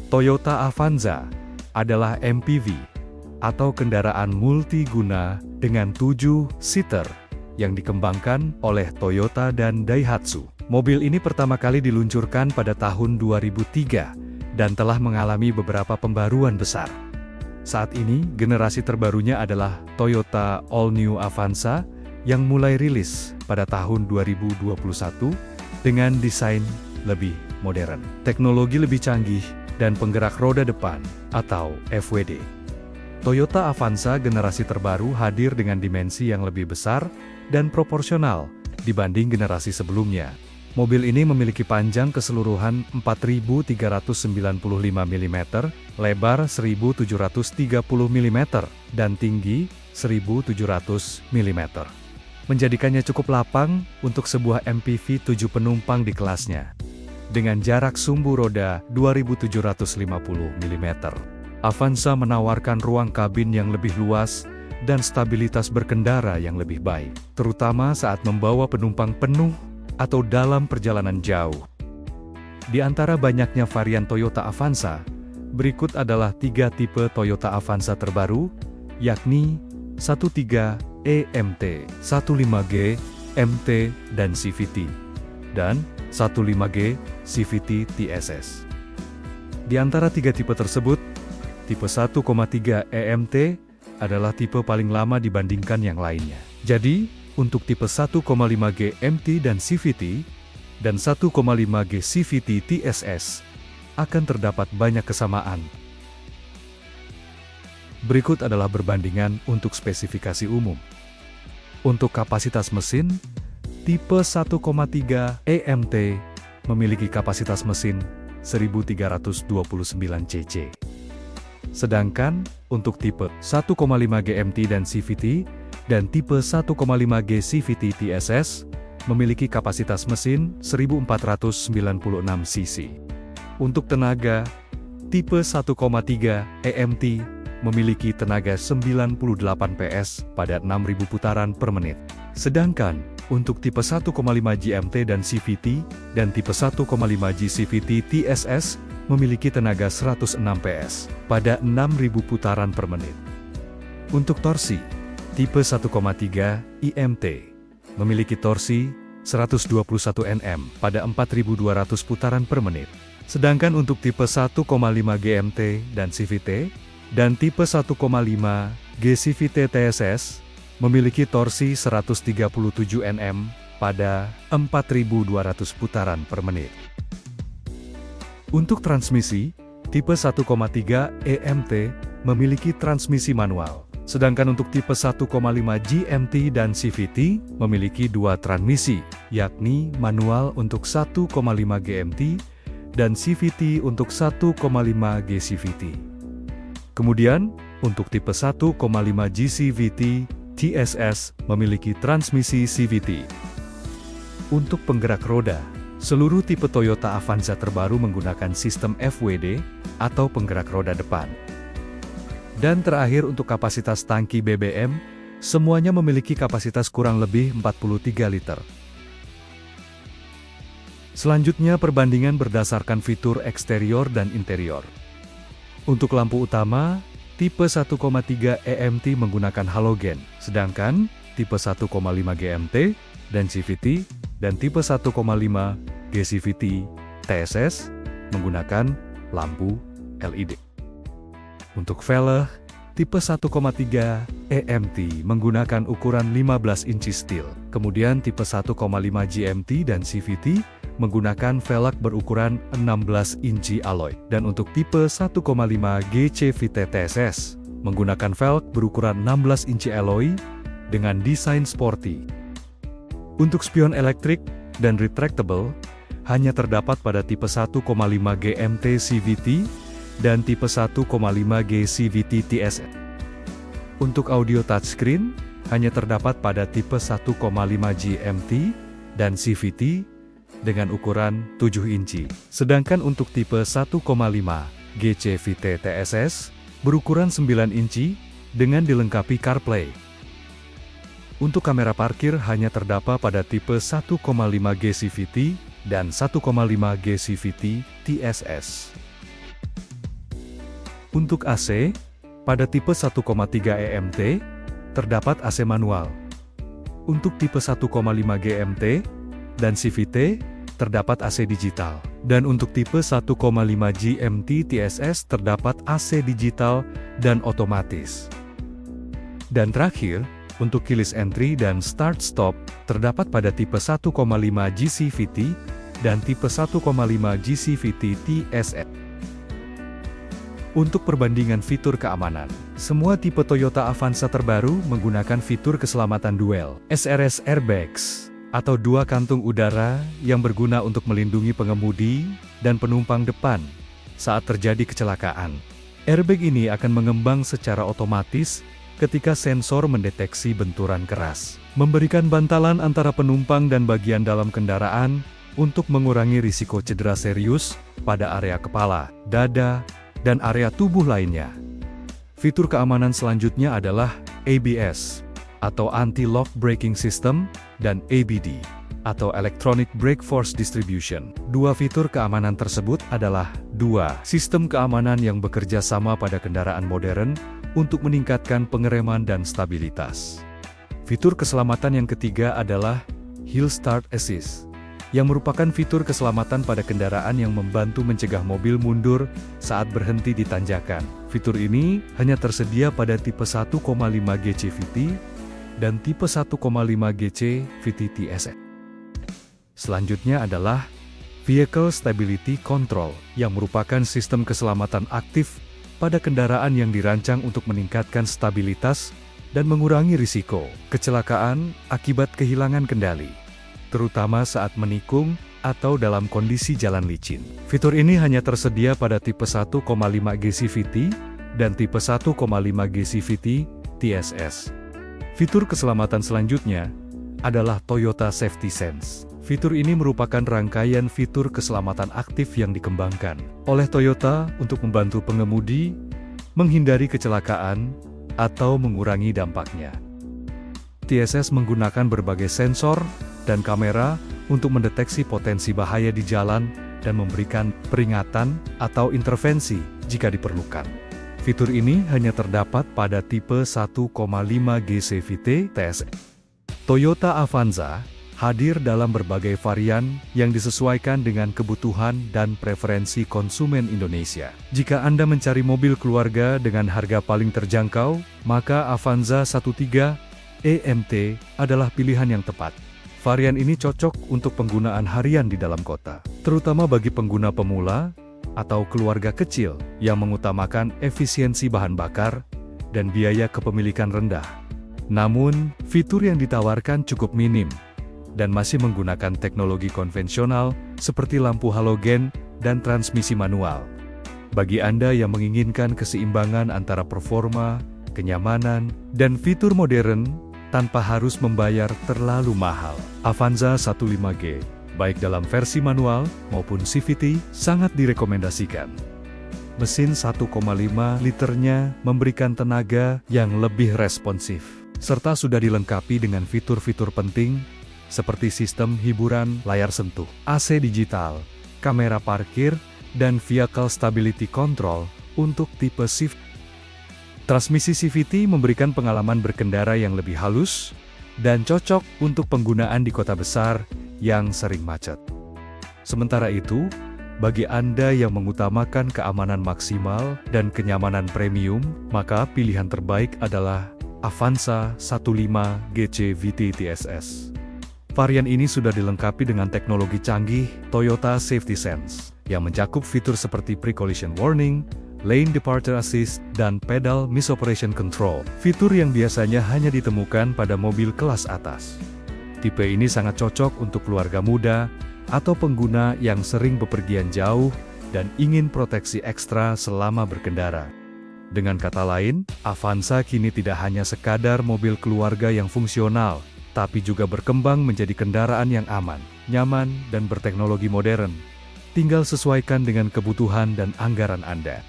Toyota Avanza adalah MPV atau kendaraan multiguna dengan 7-seater yang dikembangkan oleh Toyota dan Daihatsu. Mobil ini pertama kali diluncurkan pada tahun 2003 dan telah mengalami beberapa pembaruan besar. Saat ini, generasi terbarunya adalah Toyota All New Avanza yang mulai rilis pada tahun 2021 dengan desain lebih modern, teknologi lebih canggih, dan penggerak roda depan atau FWD. Toyota Avanza generasi terbaru hadir dengan dimensi yang lebih besar dan proporsional dibanding generasi sebelumnya. Mobil ini memiliki panjang keseluruhan 4.395 mm, lebar 1.730 mm, dan tinggi 1.700 mm. Menjadikannya cukup lapang untuk sebuah MPV 7 penumpang di kelasnya. Dengan jarak sumbu roda 2.750 mm. Avanza menawarkan ruang kabin yang lebih luas dan stabilitas berkendara yang lebih baik, terutama saat membawa penumpang penuh atau dalam perjalanan jauh. Di antara banyaknya varian Toyota Avanza, berikut adalah 3 tipe Toyota Avanza terbaru, yakni 13 EMT, 15G MT dan CVT, dan 15G CVT TSS. Di antara 3 tipe tersebut, tipe 1,3 EMT adalah tipe paling lama dibandingkan yang lainnya. Jadi, untuk tipe 1,5G MT dan CVT, dan 1,5G CVT TSS, akan terdapat banyak kesamaan. Berikut adalah perbandingan untuk spesifikasi umum. Untuk kapasitas mesin, tipe 1,3 EMT memiliki kapasitas mesin 1329 cc. Sedangkan, untuk tipe 1,5G MT dan CVT, dan tipe 1,5G CVT TSS, memiliki kapasitas mesin 1496 cc. Untuk tenaga, tipe 1,3 EMT memiliki tenaga 98 PS pada 6.000 putaran per menit. Sedangkan, untuk tipe 1,5 GMT dan CVT, dan tipe 1,5G CVT TSS, memiliki tenaga 106 PS pada 6.000 putaran per menit. Untuk torsi, tipe 1,3 IMT memiliki torsi 121 Nm pada 4.200 putaran per menit. Sedangkan untuk tipe 1,5 GMT dan CVT, dan tipe 1,5 GCVT TSS, memiliki torsi 137 Nm pada 4.200 putaran per menit. Untuk transmisi, tipe 1,3 EMT memiliki transmisi manual, sedangkan untuk tipe 1,5 GMT dan CVT memiliki 2 transmisi, yakni manual untuk 1,5 GMT dan CVT untuk 1,5 GCVT. Kemudian, untuk tipe 1,5 GCVT TSS memiliki transmisi CVT. Untuk penggerak roda, seluruh tipe Toyota Avanza terbaru menggunakan sistem FWD atau penggerak roda depan. Dan terakhir untuk kapasitas tangki BBM, semuanya memiliki kapasitas kurang lebih 43 liter. Selanjutnya perbandingan berdasarkan fitur eksterior dan interior. Untuk lampu utama, tipe 1,3 EMT menggunakan halogen, sedangkan tipe 1,5 GMT dan CVT, dan tipe 1,5 GCVT TSS menggunakan lampu LED. Untuk velg, tipe 1,3 EMT menggunakan ukuran 15 inci steel, kemudian tipe 1,5 GMT dan CVT menggunakan velg berukuran 16 inci alloy, dan untuk tipe 1,5 GCVT TSS menggunakan velg berukuran 16 inci alloy dengan desain sporty. Untuk spion elektrik dan retractable hanya terdapat pada tipe 1,5 GMT CVT dan tipe 1,5 G CVT TSS. Untuk audio touchscreen hanya terdapat pada tipe 1,5 GMT dan CVT dengan ukuran 7 inci. Sedangkan untuk tipe 1,5 GCVT TSS berukuran 9 inci dengan dilengkapi CarPlay. Untuk kamera parkir hanya terdapat pada tipe 1,5 GCVT dan 1,5 GCVT TSS. Untuk AC, pada tipe 1,3 EMT, terdapat AC manual. Untuk tipe 1,5 GMT dan CVT, terdapat AC digital. Dan untuk tipe 1,5 GMT TSS terdapat AC digital dan otomatis. Dan terakhir, untuk keyless entry dan start-stop, terdapat pada tipe 1,5 GCVT dan tipe 1,5 GCVT TSS. Untuk perbandingan fitur keamanan, semua tipe Toyota Avanza terbaru menggunakan fitur keselamatan dual SRS airbags, atau dua kantung udara yang berguna untuk melindungi pengemudi dan penumpang depan saat terjadi kecelakaan. Airbag ini akan mengembang secara otomatis ketika sensor mendeteksi benturan keras, memberikan bantalan antara penumpang dan bagian dalam kendaraan untuk mengurangi risiko cedera serius pada area kepala, dada, dan area tubuh lainnya. Fitur keamanan selanjutnya adalah ABS, atau Anti-Lock Braking System, dan ABD, atau Electronic Brake Force Distribution. Dua fitur keamanan tersebut adalah dua sistem keamanan yang bekerja sama pada kendaraan modern untuk meningkatkan pengereman dan stabilitas. Fitur keselamatan yang ketiga adalah Hill Start Assist, yang merupakan fitur keselamatan pada kendaraan yang membantu mencegah mobil mundur saat berhenti di tanjakan. Fitur ini hanya tersedia pada tipe 1,5 GCVT dan tipe 1,5 GCVT TSS. Selanjutnya adalah Vehicle Stability Control, yang merupakan sistem keselamatan aktif pada kendaraan yang dirancang untuk meningkatkan stabilitas dan mengurangi risiko kecelakaan akibat kehilangan kendali, terutama saat menikung atau dalam kondisi jalan licin. Fitur ini hanya tersedia pada tipe 1,5 GCVT dan tipe 1,5 GCVT TSS. Fitur keselamatan selanjutnya adalah Toyota Safety Sense. Fitur ini merupakan rangkaian fitur keselamatan aktif yang dikembangkan oleh Toyota untuk membantu pengemudi menghindari kecelakaan atau mengurangi dampaknya. TSS menggunakan berbagai sensor dan kamera untuk mendeteksi potensi bahaya di jalan dan memberikan peringatan atau intervensi jika diperlukan. Fitur ini hanya terdapat pada tipe 1,5 GCVT TSS. Toyota Avanza hadir dalam berbagai varian yang disesuaikan dengan kebutuhan dan preferensi konsumen Indonesia. Jika Anda mencari mobil keluarga dengan harga paling terjangkau, maka Avanza 13 EMT adalah pilihan yang tepat. Varian ini cocok untuk penggunaan harian di dalam kota, terutama bagi pengguna pemula atau keluarga kecil yang mengutamakan efisiensi bahan bakar dan biaya kepemilikan rendah. Namun, fitur yang ditawarkan cukup minim dan masih menggunakan teknologi konvensional seperti lampu halogen dan transmisi manual. Bagi Anda yang menginginkan keseimbangan antara performa, kenyamanan, dan fitur modern tanpa harus membayar terlalu mahal, Avanza 15G, baik dalam versi manual maupun CVT, sangat direkomendasikan. Mesin 1,5 liternya memberikan tenaga yang lebih responsif, serta sudah dilengkapi dengan fitur-fitur penting seperti sistem hiburan layar sentuh, AC digital, kamera parkir, dan Vehicle Stability Control untuk tipe CVT. Transmisi CVT memberikan pengalaman berkendara yang lebih halus dan cocok untuk penggunaan di kota besar yang sering macet. Sementara itu, bagi Anda yang mengutamakan keamanan maksimal dan kenyamanan premium, maka pilihan terbaik adalah Avanza 15 GCVT TSS. Varian ini sudah dilengkapi dengan teknologi canggih Toyota Safety Sense, yang mencakup fitur seperti Pre-Collision Warning, Lane Departure Assist, dan Pedal Misoperation Control, fitur yang biasanya hanya ditemukan pada mobil kelas atas. Tipe ini sangat cocok untuk keluarga muda atau pengguna yang sering bepergian jauh dan ingin proteksi ekstra selama berkendara. Dengan kata lain, Avanza kini tidak hanya sekadar mobil keluarga yang fungsional, tapi juga berkembang menjadi kendaraan yang aman, nyaman, dan berteknologi modern. Tinggal sesuaikan dengan kebutuhan dan anggaran Anda.